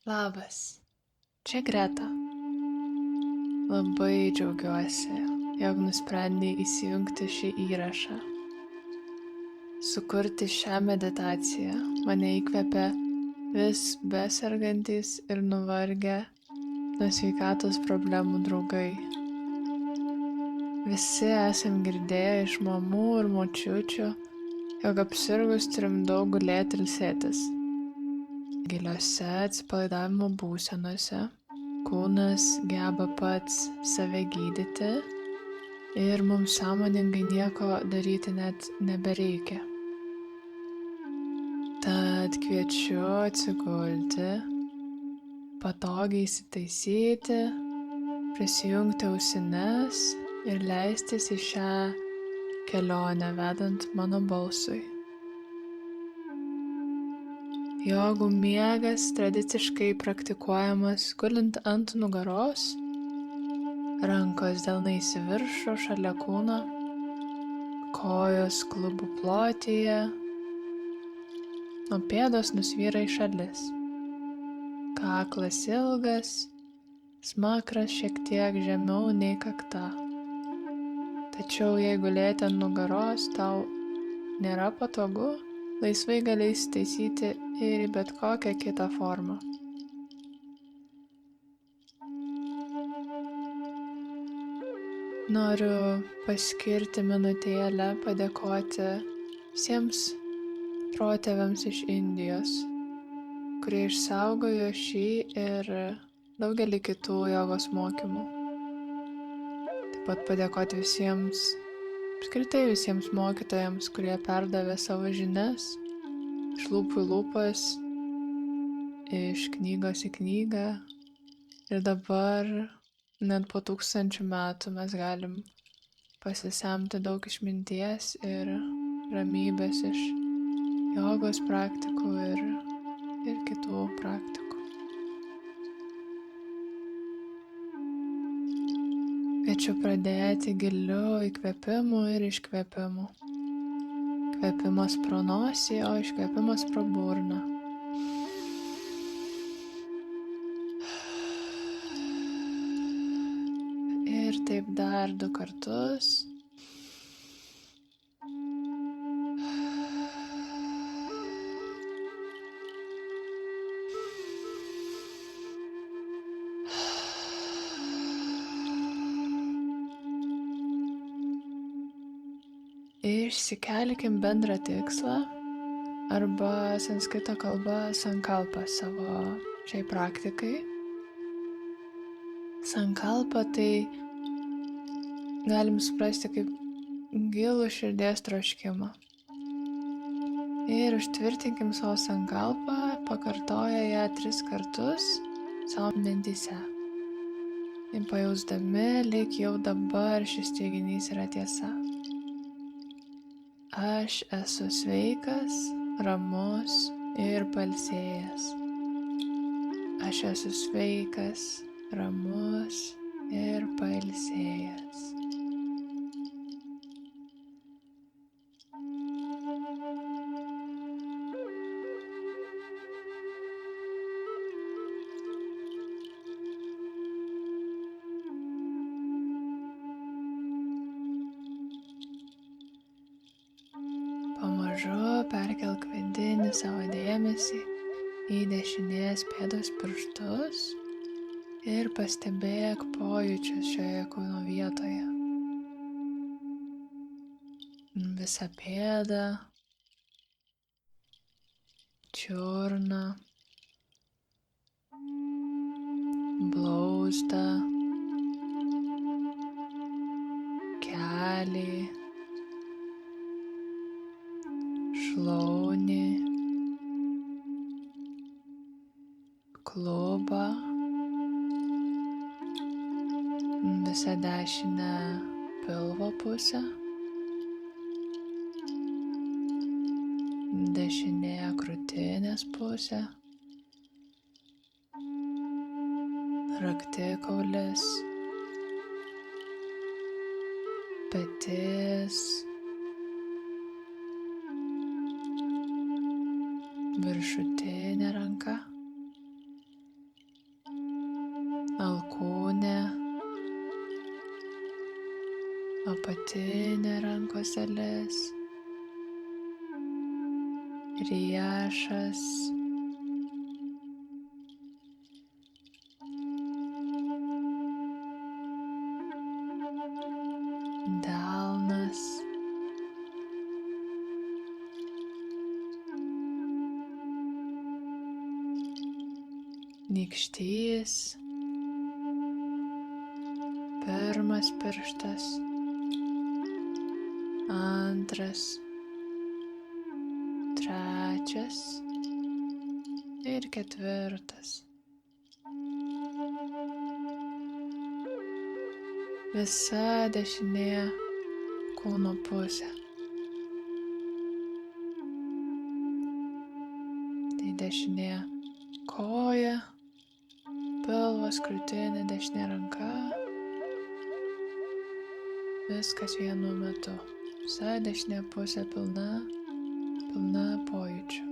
Labas, čia Greta. Labai džiaugiuosi, jog nusprendei įsijungti šį įrašą. Sukurti šią meditaciją mane įkvepia vis besergantys ir nuvargę nuo sveikatos problemų draugai. Visi esam girdėję iš mamų ir močiučių, jog apsirgus turim daug gulėti ir ilsėtis. Giliose atsipalaidavimo būsenose kūnas geba pats save gydyti ir mums sąmoningai nieko daryti net nebereikia. Tad kviečiu atsigulti, patogiai įsitaisyti, prisijungti ausines ir leistis į šią kelionę vedant mano balsui. Jogų miegas tradiciškai praktikuojamas gulint ant nugaros, rankos delnais į viršų šalia kūno, kojos klubų plotyje, o pėdos nusvyra į šalis. Kaklas ilgas, smakras šiek tiek žemiau nei kakta. Tačiau jei gulėti ant nugaros tau nėra patogu, laisvai gali įsitaisyti ir į bet kokią kitą formą. Noriu paskirti minutėlę padėkoti visiems protėviams iš Indijos, kurie išsaugojo šį ir daugelį kitų jogos mokymų. Taip pat padėkoti apskritai visiems mokytojams, kurie perdavė savo žinias iš lūpų į lūpas, iš knygos į knygą. Ir dabar, net po 1000 metų, mes galim pasisemti daug išminties ir ramybės iš jogos praktikų ir kitų praktikų. Kviečiu pradėti giliu įkvėpimu ir iškvėpimu. Kvėpimas pro nosį, o iškvėpimas pro burną. Ir taip dar 2 kartus. Išsikelkim bendrą tikslą arba sanskrito kalba sankalpa savo šiai praktikai. Sankalpa tai galim suprasti kaip gilų širdies troškimą. Ir užtvirtinkim savo sankalpą, pakartoję ją 3 kartus savo mintyse. Ir pajausdami, lyg jau dabar šis teiginys yra tiesa. Aš esu sveikas, ramus ir pailsėjęs. Aš esu sveikas, ramus ir pailsėjęs. Pamažu perkelk vidinį savo dėmesį į dešinės pėdos pirštus ir pastebėk pojūčius šioje kūno vietoje. Visą pėdą, čiurną, blauzdą, kelį, šlaunį, klubą, visą dešinę pilvo pusę, dešinė krūtinės pusė, raktikaulis, petis, viršutinė ranka, apatinė rankos dalis, riešas, delnas, nykštys, pirmas pirštas, antras, trečias ir ketvirtas. Visa dešinė kūno pusė. Tai dešinė koja, pilvas, krūtinė, dešinė ranka. Viskas vienu metu. Visa dešinė pusė pilna pojūčių.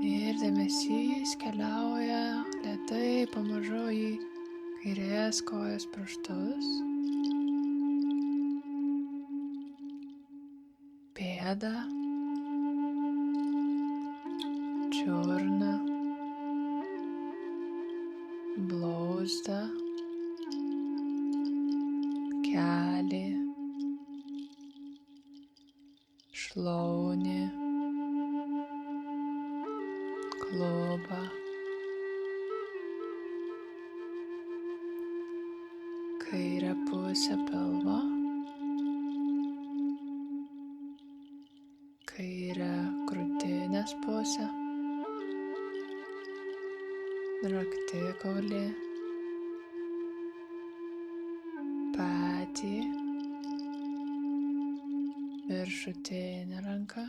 Ir dėmesys keliauja lėtai, pamažu į kairės kojos pirštus, pėdą, čiurną, blauzdą, kelį, šlaunį, klubą, kairę pusę pilvo, kairę krūtinės pusę, raktikaulį, petį, viršutinė ranka,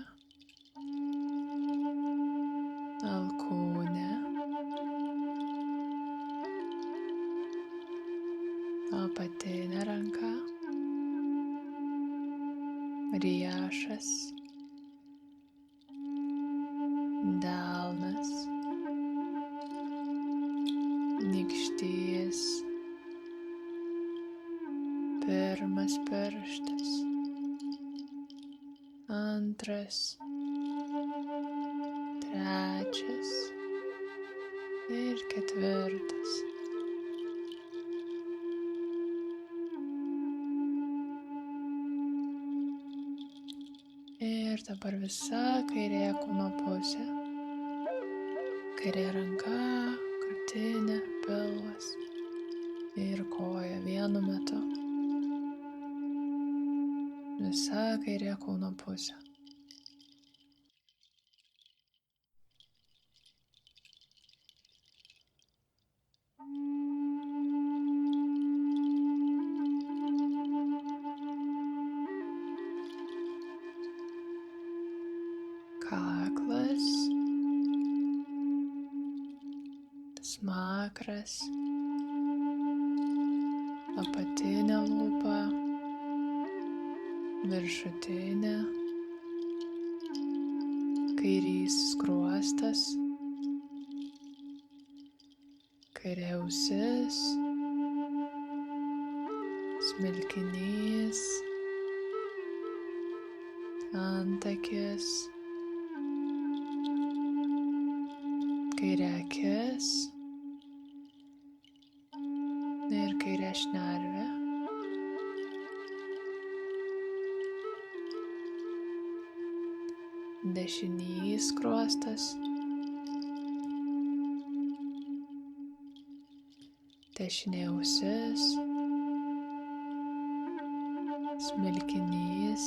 alkūnė, apatinė ranka, riešas, delnas, nykštys, pirmas pirštas, antras, trečias ir ketvirtas. Ir dabar visa kairė kūno pusė. Kairė ranka, krūtinė, pilvas ir koja vienu metu. Visa kairė kūno pusė. Kaklas, smakras, apatinė lūpa, viršutinė, kairys skruostas, kairė ausis, smilkinys, antakis, kairė akis ir kairė šnervė. Dešinys skruostas, dešinė ausis, smilkinys,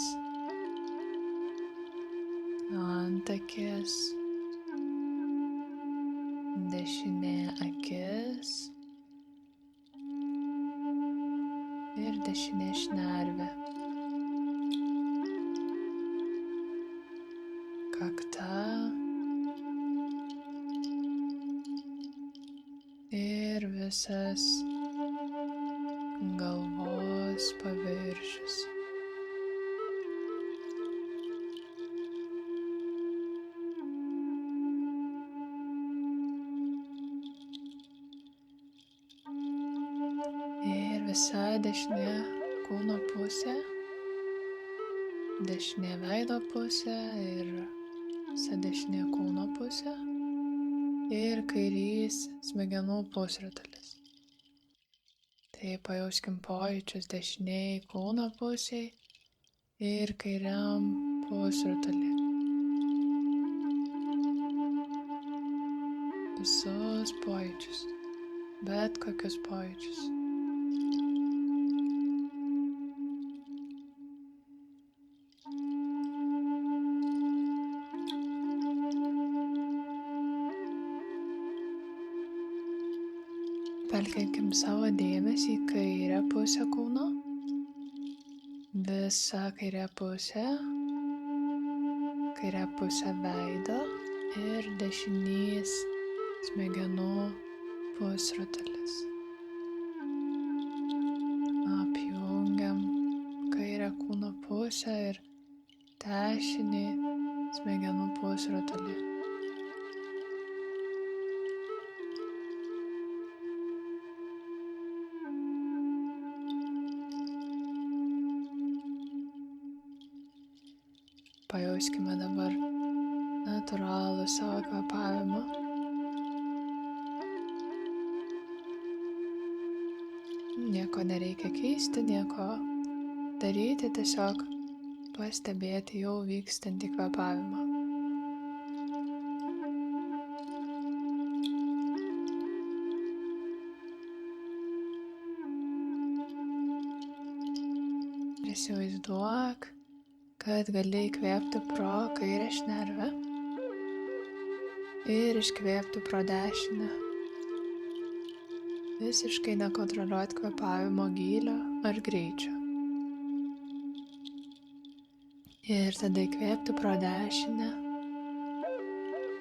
antakis, dešinė akis ir dešinė šnervė. Kakta ir visas galvos paviršius. visa dešinė kūno pusė, dešinė veido pusė ir visa dešinė kūno pusė ir kairys smegenų pusrutulis. Tai pajauskim pojūčius dešiniai kūno pusiai ir kairiam pusrutulį. Visus pojūčius, bet kokius pojūčius. Perkelkim savo dėmesį į kairę pusę kūno, visa kairė pusė veido ir dešinys smegenų pusrutulis. Apjungiam kairę kūno pusę ir dešinį smegenų pusrutulį. Pajauskime dabar natūralų savo kvėpavimą. Nieko nereikia keisti, nieko daryti, tiesiog pastebėti jau vykstantį kvėpavimą. Įsivaizduok, kad gali įkvėpti pro kairę šnervę ir iškvėpti pro dešinę. Visiškai nekontroliuoti kvėpavimo gylio ar greičio. Ir tada įkvėpti pro dešinę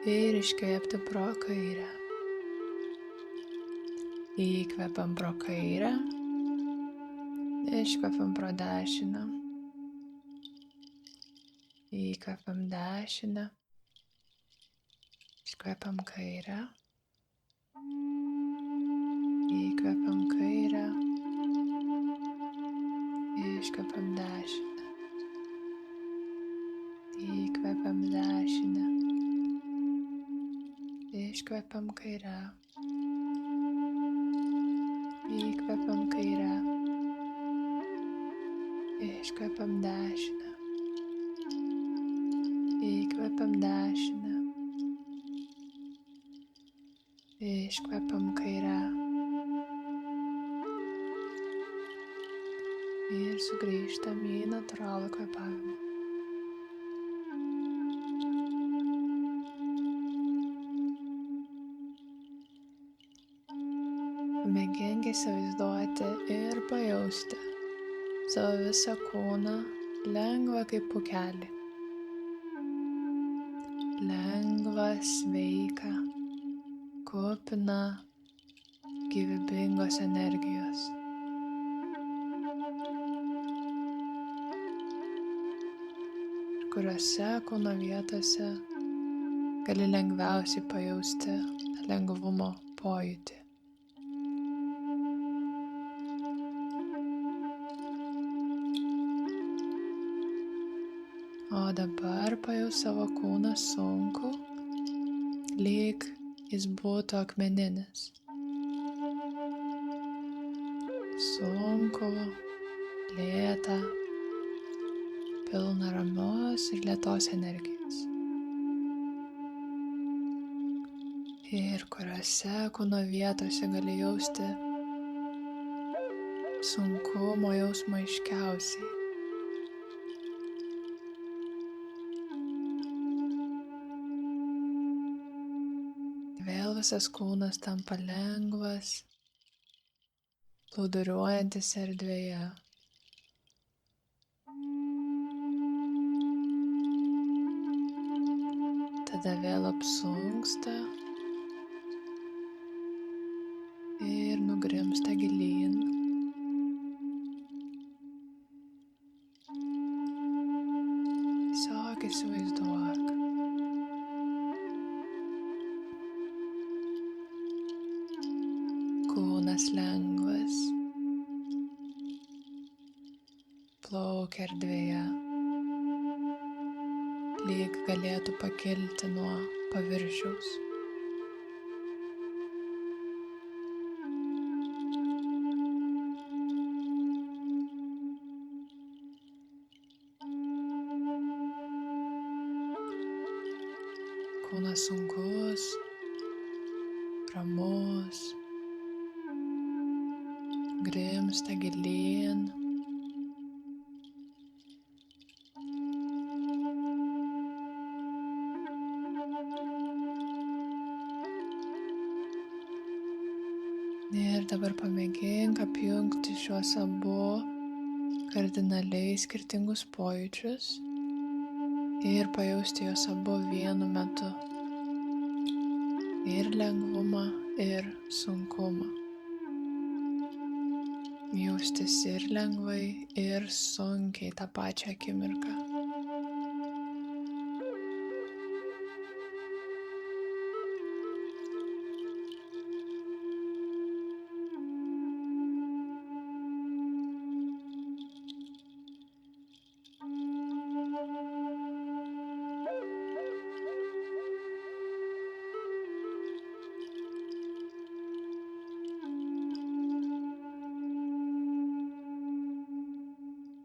ir iškvėpti pro kairę. Įkvepiam pro kairę, iškvepiam pro dešinę. Įkvepiam dešinę, iškvepiam kairę, įkvepiam kairę, iškvepiam dešinę, įkvepiam dešinę, iškvepiam kairę, įkvepiam kairę, iškvepiam dešinę. Įkvepiam dešinę, iškvepiam kairę ir sugrįžtam į natūralų kvėpavimą. Mėgink įsivaizduoti ir pajausti savo visą kūną lengvą kaip pūkelį. Lengva, sveika, kupina gyvybingos energijos. Kuriuose kūno vietose gali lengviausiai pajausti lengvumo pojūtį. O dabar pajaus savo kūną sunku, lyg jis būtų akmeninis. Sunku, lėta, pilna ramios ir lėtos energijos. Ir kuriuose kūno vietose gali jausti sunkumo jausmą aiškiausiai. Vėl visas kūnas tampa lengvas, plūduriuojantis erdvėje. Tada vėl apsunksta ir nugrimsta gilyn. Tiesiog įsivaizduok. Kūnas lengvas, plaukia erdvėje, lyg galėtų pakilti nuo paviršiaus. Kūnas sunkus, ramus, grimzta gilyn. Ir dabar pamėgink apjungti šiuos abu kardinaliai skirtingus pojūčius ir pajausti juos abu vienu metu. Ir lengvumą, ir sunkumą. Jaustis ir lengvai, ir sunkiai tą pačią akimirką.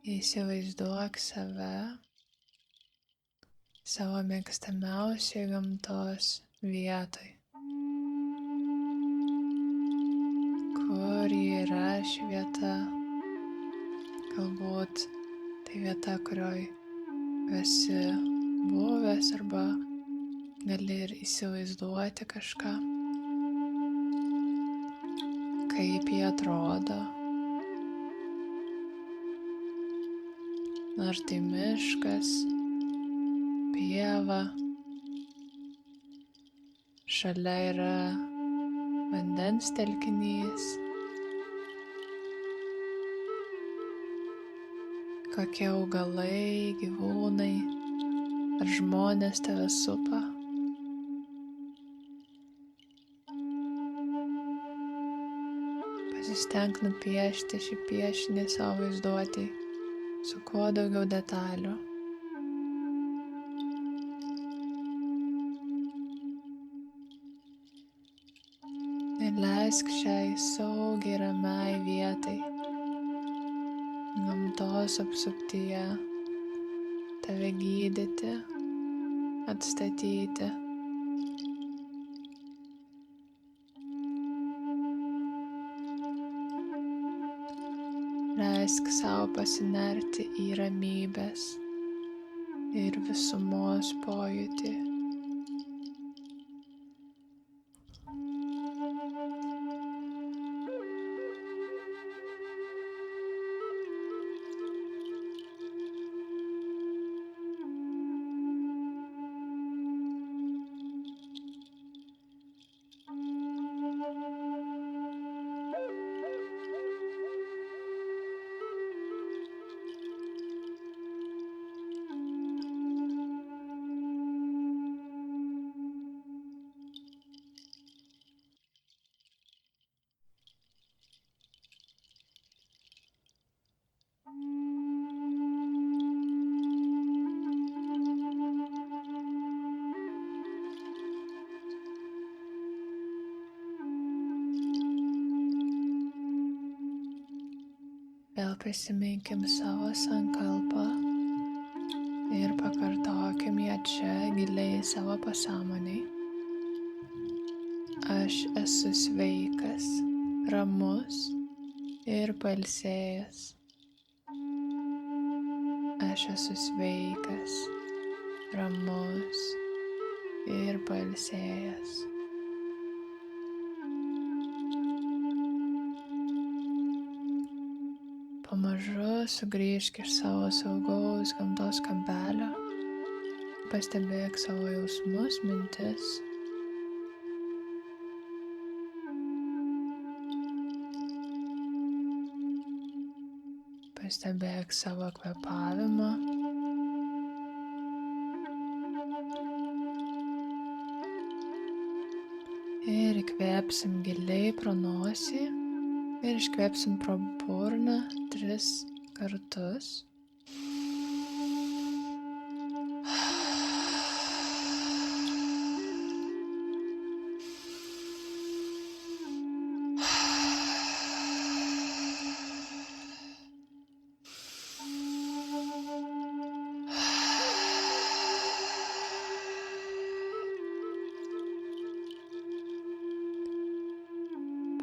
Įsivaizduok savo mėgstamiausiai gamtos vietoj. Kur yra ši vieta? Galbūt tai vieta, kurioj esi buvęs, arba gali ir įsivaizduoti kažką. Kaip jie atrodo. Ar tai miškas, pieva, šalia yra vandens telkinys, kokie augalai, gyvūnai, ar žmonės tave supa. Pasistenk nupiešti šį piešinį savo vaizduotėj su kuo daugiau detalių. Ir leisk šiai saugiai ramiai vietai, gamtos apsuptyje, tave gydyti, atstatyti. Leisk savo pasinerti į ramybės ir visumos pojūtį. Vėl prisiminkim savo sankalpą ir pakartokim ją čia giliai savo pasąmonėj. Aš esu sveikas, ramus ir pailsėjęs. Aš esu sveikas, ramus ir pailsėjęs. Pamažu sugrįžk iš savo saugaus gamtos kampelio, pastebėk savo jausmus, mintis. Pastebėk savo kvėpavimą. Ir įkvėpsim giliai pro nosį ir iškvėpsim pro burną 3 kartus.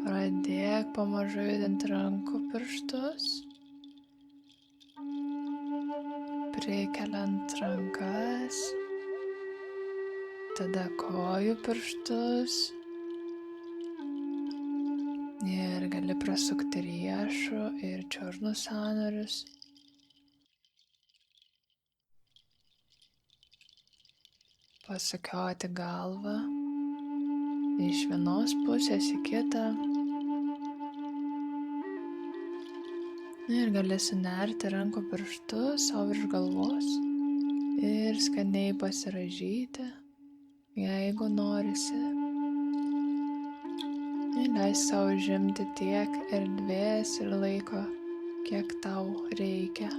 Pradėk pamažu judinti rankų pirštus, prikeliant rankas, tada kojų pirštus ir gali prasukti riešų ir čiurnų sąnarius. Pasukioti galvą iš vienos pusės į kitą ir gali sunerti rankų pirštus savo virš galvos ir skaniai pasirąžyti, jeigu norisi. Ir leisk savo užimti tiek erdvės ir laiko, kiek tau reikia.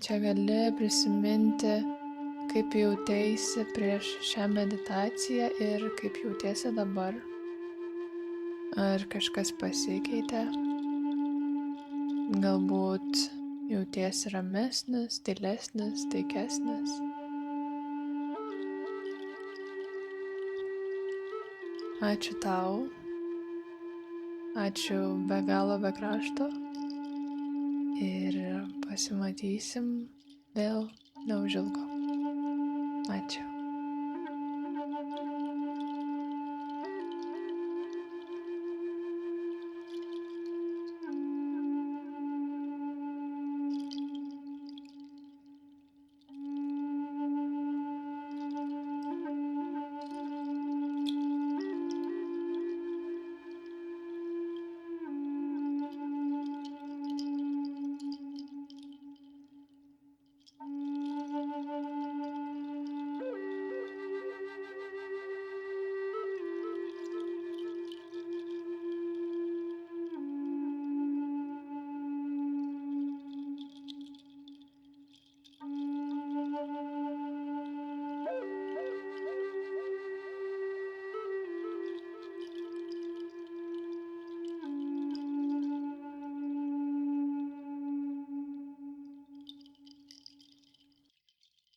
Čia gali prisiminti, kaip jautėsi prieš šią meditaciją ir kaip jautiesi dabar. Ar kažkas pasikeitė? Galbūt jautiesi ramesnis, tylesnis, taikesnis. Ačiū tau. Ačiū be galo, be krašto. Ir pasimatysim vėl neužilgo. Ačiū.